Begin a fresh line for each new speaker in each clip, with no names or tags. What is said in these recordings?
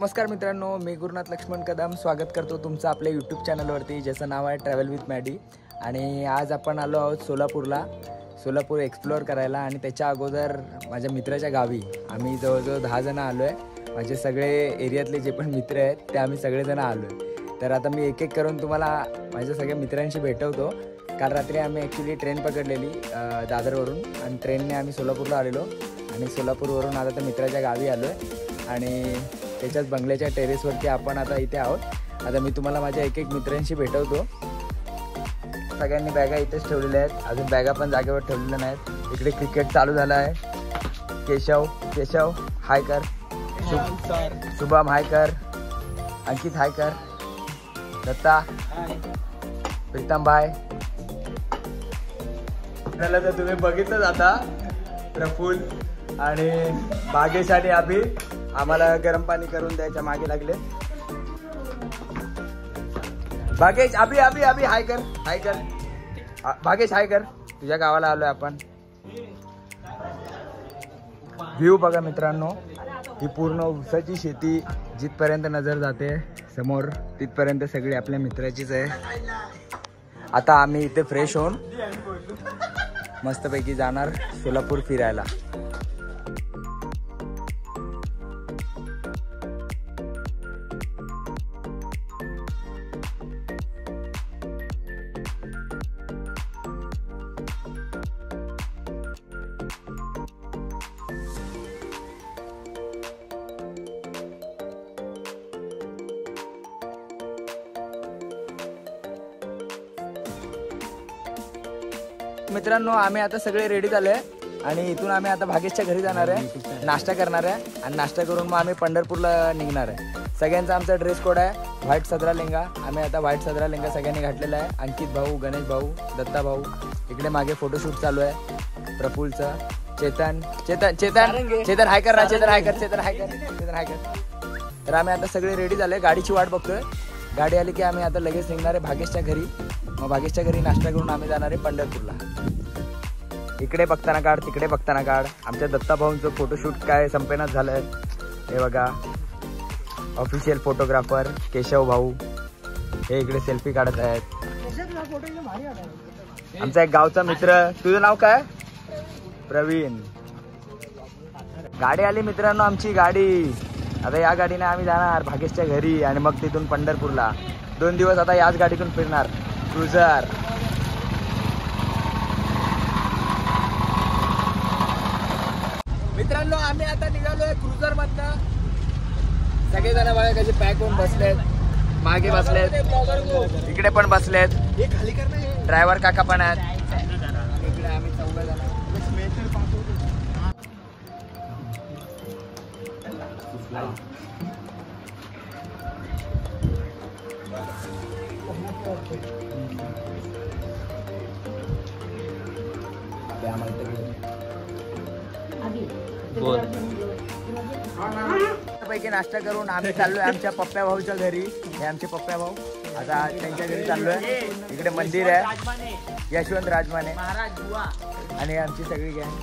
नमस्कार मित्रांनो, मी गुरुनाथ लक्ष्मण कदम स्वागत करतो तुमचं आपल्या यूट्यूब चॅनलवरती, ज्याचं नाव आहे ट्रॅव्हल विथ मॅडी. आणि आज आपण आलो आहोत सोलापूर एक्सप्लोअर करायला. आणि त्याच्या अगोदर माझ्या मित्राच्या गावी आम्ही जवळजवळ 10 जण आलो आहे. माझे सगळे एरियातले जे पण मित्र आहेत ते आम्ही सगळेजण आलो आहे. तर आता मी एक एक करून तुम्हाला माझ्या सगळ्या मित्रांशी भेटवतो. काल रात्री आम्ही ॲक्च्युली ट्रेन पकडलेली दादरवरून, आणि ट्रेनने आम्ही सोलापूरला आलेलो. आणि सोलापूरवरून आता तर मित्राच्या गावी आलो आहे. आणि त्याच्याच बंगल्याच्या टेरेसवरती आपण आता इथे आहोत. आता मी तुम्हाला माझ्या एक एक मित्रांशी भेटवतो. सगळ्यांनी बॅगा इथेच ठेवलेल्या आहेत, अजून बॅगा पण जागेवर ठेवलेल्या नाहीत. इकडे क्रिकेट चालू झालं आहे. केशव हाय कर, शुभम हाय कर, अंकित हाय कर, दत्ता, प्रीतम भाई. आपल्याला तर तुम्ही बघितलं आता प्रफुल आणि भागेश आणि अभि आम्हाला गरम पाणी करून द्यायच्या मागे लागले. भागेश अभि हाय कर भागेश हाय कर. तुझ्या गावाला आलोय आपण. व्ह्यू बघा मित्रांनो, ही पूर्ण ऊसाची शेती जिथपर्यंत नजर जाते समोर तिथपर्यंत सगळी आपल्या मित्राचीच आहे. आता आम्ही इथे फ्रेश होऊन मस्तपैकी जाणार सोलापूर फिरायला. मित्रांनो, आम्ही आता सगळे रेडी झाले आणि इथून आम्ही आता भागेशच्या घरी जाणार आहे, नाश्ता करणार आहे. आणि नाश्ता करून मग आम्ही पंढरपूरला निघणार आहे. सगळ्यांचा आमचा ड्रेस कोड आहे व्हाईट सदरा लेंगा. आम्ही आता व्हाईट सदरा लेंगा सगळ्यांनी घातलेला आहे. अंकित भाऊ, गणेश भाऊ, दत्ता भाऊ. इकडे मागे फोटोशूट चालू आहे प्रफुलचं. चेतन हाय कर ना, चेतन हाय कर. तर आम्ही आता सगळे रेडी झाले, गाडीची वाट बघतोय. गाडी आली की आम्ही आता लगेच निघणार आहे भागेशच्या घरी. मग भागेशच्या घरी नाश्ता करून आम्ही जाणार आहे पंढरपूरला. इकडे बघताना काढ, तिकडे बघताना काढ. आमच्या दत्ता भाऊंचं फोटोशूट काय संपेनाच झालंय. हे बघा, ऑफिशियल फोटोग्राफर केशव भाऊ हे इकडे सेल्फी काढत आहेत. आमचा एक गावचा मित्र, तुझं नाव काय? प्रवीण. गाडी आली मित्रांनो, आमची गाडी. आता या गाडीने आम्ही जाणार भागेशच्या घरी आणि मग तिथून पंढरपूरला. 2 दिवस आता याच गाडीतून फिरणार क्रुझर. मित्रांनो, आम्ही आता निघालोय क्रुझर मधनं. सगळेजण बघा कसे पॅक होऊन बसलेत, मागे बसलेत, इकडे पण बसलेत. ड्रायव्हर काका पण आहेत. इकडे आम्ही 4 जण. पैकी नाश्ता करून आम्ही चाललोय आमच्या पप्प्या भाऊच्या घरी. हे आमचे पप्प्या भाऊ. आता त्यांच्या घरी चाललोय. इकडे मंदिर आहे, यशवंत राजमाने आणि आमची सगळी गँग.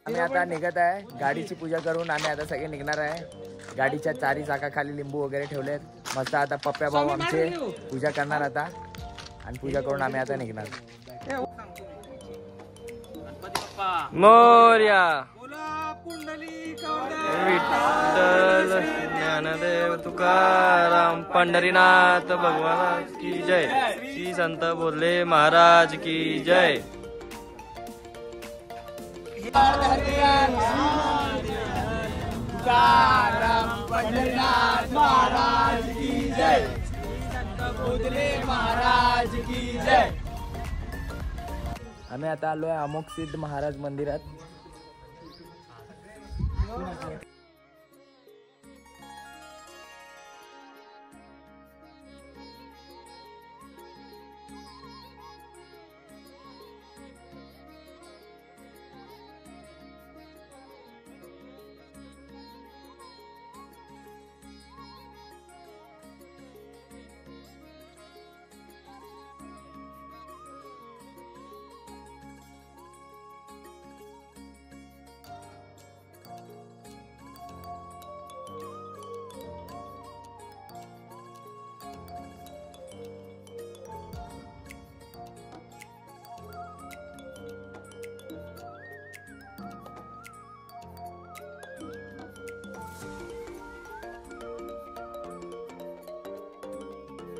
आम्ही आता निघत आहे. गाडीची पूजा करून आम्ही आता सगळे निघणार आहे. गाडीच्या 4 चाकाखाली लिंबू वगैरे ठेवलेत. मस्त आता पप्प्या भाऊ आमचे पूजा करणार आता. आणि पूजा करून आम्ही आता निघणार.
मोरया विठ्ठल ज्ञानदेव तुकाराम पंढरीनाथ भगवान की जय. श्री संत बोले महाराज की जय.
पंढरीनाथ महाराज की जय. संत बोधले महाराज की जय. आम्ही आता आलोय अमोघ सिद्ध महाराज मंदिरात.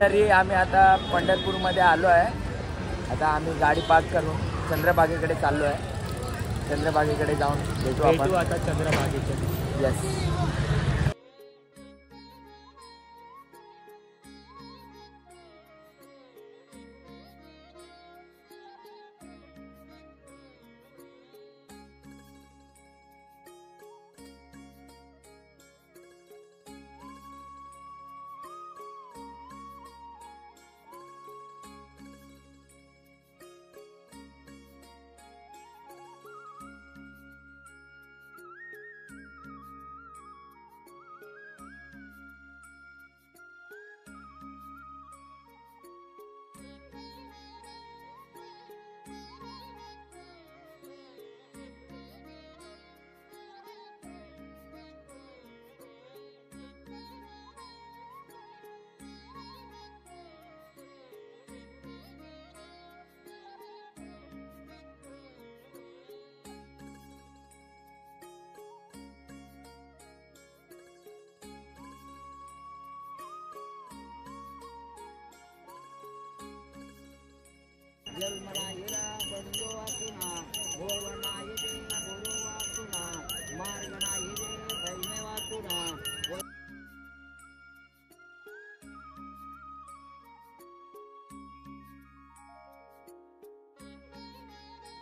तरी आम्ही आता पंढरपूरमध्ये आलो आहे. आता आम्ही गाडी पार्क करून चंद्रभागेकडे चाललो आहे. चंद्रभागेकडे जाऊन भेटू आपण आता चंद्रभागेकडे. यस.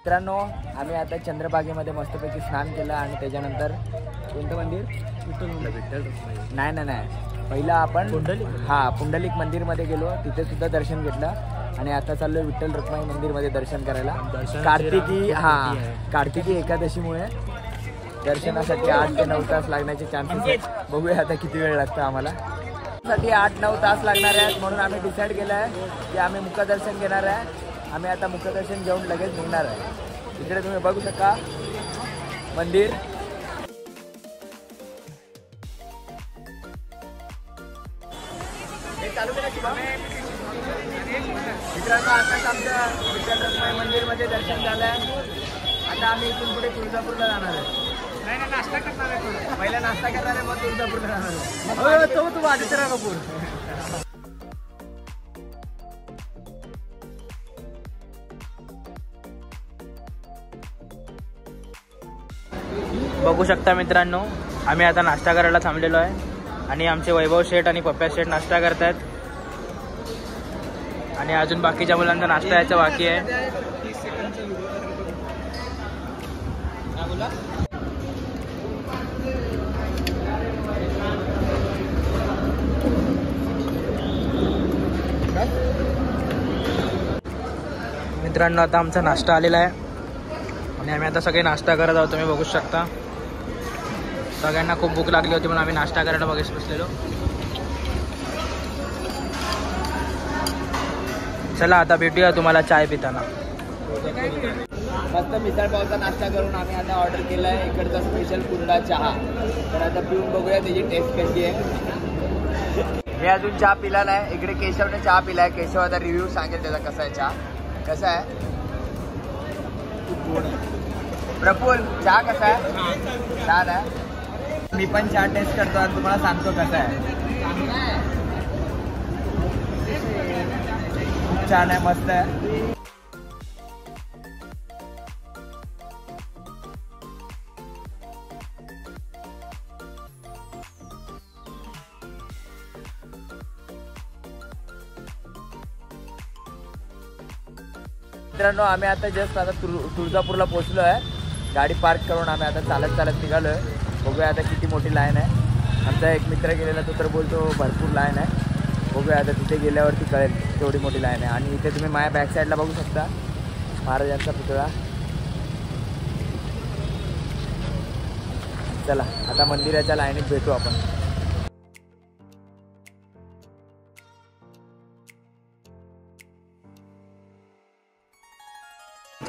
मित्रांनो, आम्ही आता चंद्रभागेमध्ये मस्तपैकी स्नान केलं आणि त्याच्यानंतर कोणतं मंदिर? विठ्ठल. नाही, पहिलं आपण पुंडलिक मंदिरमध्ये गेलो. तिथे सुद्धा दर्शन घेतलं आणि आता चाललोय विठ्ठल रुक्माई मंदिरमध्ये दर्शन करायला. कार्तिकी एकादशीमुळे दर्शनासाठी 8 ते 9 तास लागण्याचे चान्सेस आहेत. बघूया आता किती वेळ लागतो आम्हाला. साठी 8-9 तास लागणार आहेत, म्हणून आम्ही डिसाईड केलं आहे की आम्ही मुखदर्शन घेणार आहे. आम्ही आता मुखदर्शन घेऊन लगेच निघणार आहे. इकडे तुम्ही बघू शकता मंदिर. मित्रांनो, आताच आमचं विठ्ठल रुक्माई मंदिरमध्ये दर्शन झालं आहे. आता आम्ही इथून पुढे तुळजापूरला जाणार आहे. नाश्ता करणार आहे. पहिला नाश्ता करणार आहे, मग तुळजापूरला जाणार आहे. तो आदित्य कपूर.
बघू शकता मित्रांनो, आम्ही आता नाश्ता करायला थांबलेलो आहे आणि आमचे वैभव शेठ आणि पप्प्या शेठ नाश्ता करतायत आणि अजून बाकीच्या मुलांचा नाश्ता यायचा बाकी आहे. मित्रांनो, आता आमचा नाश्ता आलेला आहे आणि आम्ही आता सगळे नाश्ता करत आहोत. तुम्ही बघू शकता सगळ्यांना खूप भूक लागली होती म्हणून आम्ही नाश्ता करायला बसलेलो. चला आता भेटूया तुम्हाला चाय पिताना.
मस्त मिसळ पावचा नाश्ता करून आम्ही आता ऑर्डर केला आहे इकडचा स्पेशल कुरडा चहा. तर आता पिऊन बघूया त्याची टेस्ट कशी आहे. मी अजून चहा पिला नाही. इकडे केशवने चहा पिलाय. केशव आता रिव्ह्यू सांगेल त्याचा कसा आहे चहा. कसा आहे प्रफुल चहा कसा आहे? छान आहे. मी पण चहा टेस्ट करतो आणि तुम्हाला सांगतो कसा आहे. खूप छान आहे, मस्त आहे. मित्रांनो आम्ही आता जस्ट आता तुळजापूरला पोहोचलो आहे. गाडी पार्क करून आम्ही आता चालत चालत निघालो आहे. बघूया आता किती मोठी लाईन आहे. आमचा एक मित्र गेलेला तो तर बोलतो भरपूर लाईन आहे. बघूया आता तिथे गेल्यावरती कळेल तेवढी मोठी लाईन आहे. आणि इथे तुम्ही माझ्या बॅक साईडला बघू शकता महाराजांचा पुतळा. चला आता मंदिराच्या लाईनीत भेटू आपण.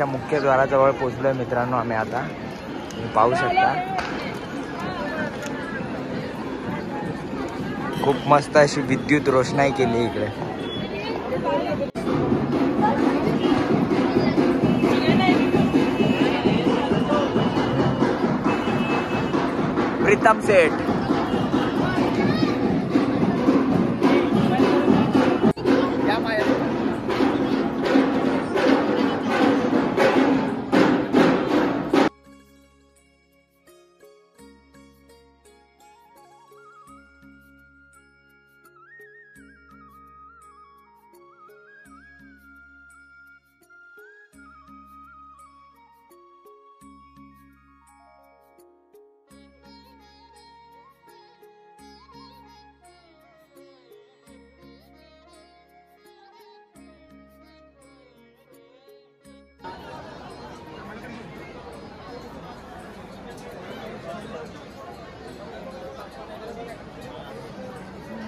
मुख्य द्वाराजवळ पोहोचलोय मित्रांनो आम्ही आता. तुम्ही पाहू शकता खूप मस्त अशी विद्युत रोषणाई केली इकडे. प्रीतम सेठ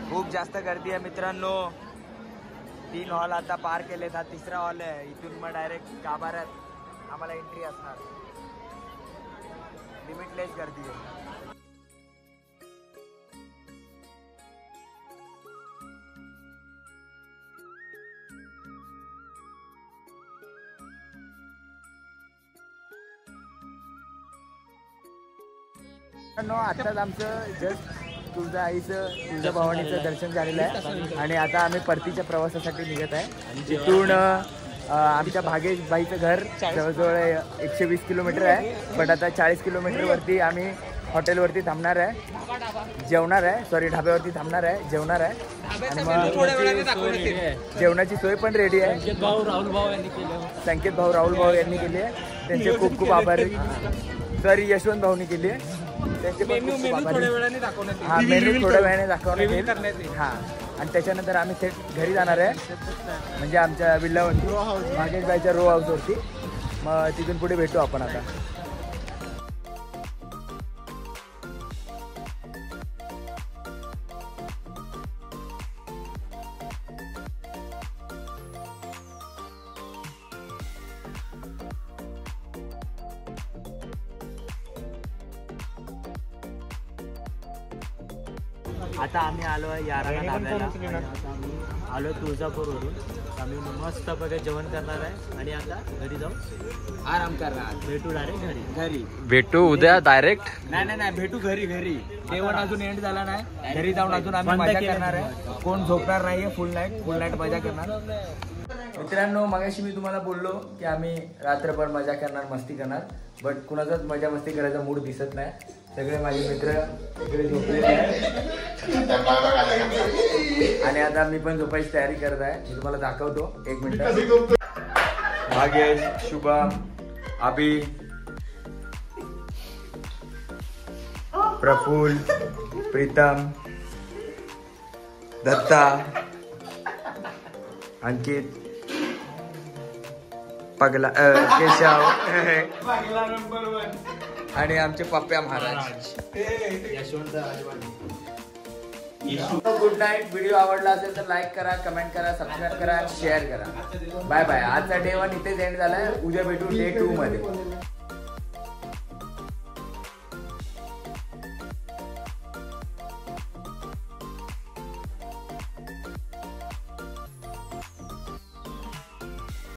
खूप जास्त गर्दी आहे मित्रांनो. 3 हॉल आता पार केलेत. हा 3रा हॉल आहे. इथून मग डायरेक्ट गाभाऱ्यात आम्हाला एंट्री असणार. लिमिटलेस गर्दी आहे. आताच आमचं जस्ट तुळजाभवानीचं दर्शन झालेलं आहे आणि आता आम्ही परतीच्या प्रवासासाठी निघत आहे. तिथून आमच्या भागेशबाईचं घर जवळजवळ 120 किलोमीटर आहे. बट आता 40 किलोमीटरवरती आम्ही हॉटेलवरती थांबणार आहे. ढाब्यावरती थांबणार आहे, जेवणार आहे. आणि मग जेवणाची सोय पण रेडी आहे. संकेत भाऊ राहुल भाऊ यांनी केली आहे. त्यांचे खूप खूप आभारी. सॉरी यशवंत भाऊनी केली आहे. त्यांचे पण खूप आभारी. हा मेन्यू थोड्या वेळाने दाखवण्यात येईल. हा आणि त्याच्यानंतर आम्ही थेट घरी जाणार आहे. म्हणजे आमच्या विल्लावरती भागेशबाईच्या रो हाऊसवरती. मग तिथून पुढे भेटू आपण आता. आता आम्ही आलो आहे याराला ढाब्याला. आलो तुळजापूरवरून. आम्ही मस्त बघा जेवण करणार आहे आणि आता घरी जाऊ आराम करणार. भेटू डायरेक्ट घरी. भेटू उद्या डायरेक्ट. नाही भेटू घरी. जेवण अजून एंड झाला नाही. घरी जाऊन अजून आम्ही मजा करणार आहे. कोण झोपणार नाहीये. फुल नाईट मजा करणार. मित्रांनो मगाशी मी तुम्हाला बोललो की आम्ही रात्रभर मजा करणार, मस्ती करणार. बट कुणाचाच मजा मस्ती करायचा मूड दिसत नाही. सगळे माझे मित्र इकडे झोपलेले आहेत आणि आता मी पण झोपायची तयारी करत आहे. मी तुम्हाला दाखवतो 1 मिनिट. भागेश, शुभम, अभि, प्रफुल, प्रीतम, दत्ता, अंकित, पगला केशव आणि आमचे पप्प्या महाराज यशवंत. Good night. व्हिडिओ आवडला असेल तर लाईक करा, कमेंट करा, सबस्क्राईब करा, शेअर करा. Bye bye. आजचा डे 1 इथेच एंड झालाय. उद्या भेटू डे 2 मध्ये.